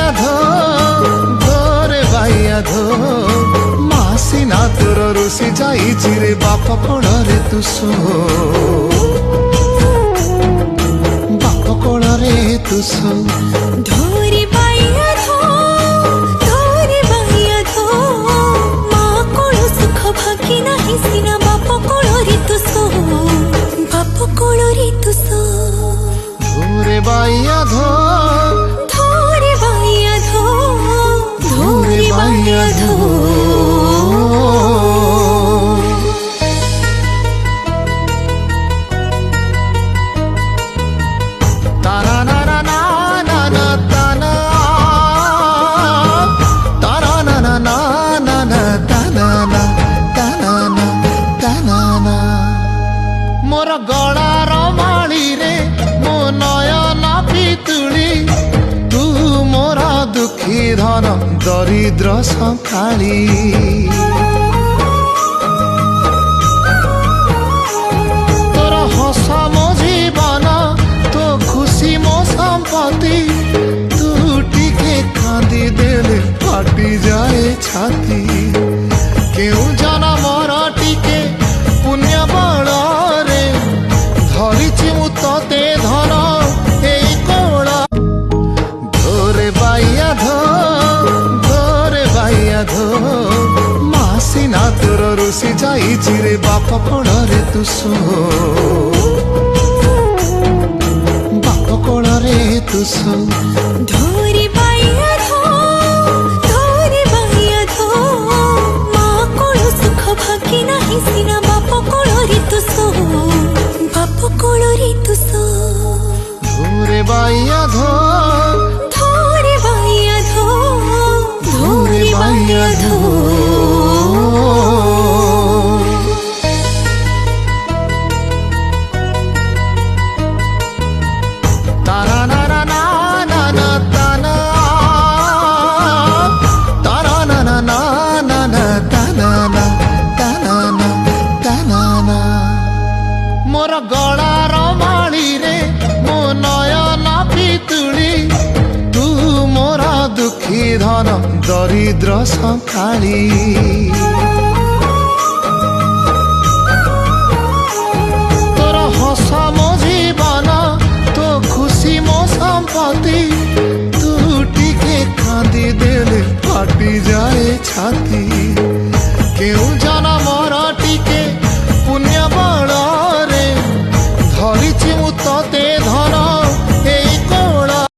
বাইয়া ধরে বাইয়া মাসি না তোর রুষি যাইছি রে বাপ কোଳରେ তু শো বাপ কোଳରେ তু শো ধরে বাইয়া ধরে বাইয়া মা কোଳ সুখ ভাগি ନାହିଁ ସିନା ବାପ କୋଳରେ ତୁ ଶୋ ବାପ କୋଳରେ ତୁ ଶୋ ধরে বাইয়া ধরে বাইয়া ধরে বাইয়া তারা না না না না না তানা তারা না না না না না তানা না তানা না তানা না মোর গଳାର ମାଳିରେ ମୋ ନୟନ ପିତୁଳି ତୁ ମୋର ଦୁଃଖୀ ଧନ ଦରିଦ୍ର ସକାଳି ତୋର ହସ ମୋ ଜୀବନ ତୋ ଖୁସି ମୋ ସମ୍ପତ୍ତି ତୁ ଟିକେ କାନ୍ଦି ଦେଲେ ଫାଟି ଯାଏ ଛାତି କେଉଁ ଜନମର ଟିକେ ପୁଣ୍ୟ ବଳରେ ଧରିଛି ମୁଁ ତତେ ଧନ ଏଇ କୋଳ ଧରେ ବାଇଆ ଧରେ ବାଇଆ ମାସି ନା ତୋର ରୁଷି ଯାଇଛି ରେ ବାପ କୋଳରେ ତୁ ଶୋ ବାପ କୋଳରେ ତୁ ଶୋ ଧରେ বাইয়া ଧରେ বাইয়া ମା କୋଳ ସୁଖ ଭାଗି ନାହିଁ ସିନା ବାପ କୋଳରେ ତୁ ଶୋ ବାପ କୋଳରେ ତୁ ଶୋ ଧରେ ବାଇଆ ଧରେ বাইয়া ଧରେ ବାଇଆ তারা না না না না না তানা তারা না না না না না তানা না তানা না তানা না মোর গଳାର ମାଳିରେ ମୋ ନୟନ ପିତୁଳି ତୁ ମୋର ଦୁଃଖୀ ଧନ ଦରିଦ୍ର ସକାଳି ତୋର ହସ ମୋ ଜୀବନ ତୋ ଖୁସି ମୋ ସମ୍ପତ୍ତି ତୁ ଟିକେ କାନ୍ଦି ଦେଲେ ଫାଟି ଯାଏ ଛାତି କେଉଁ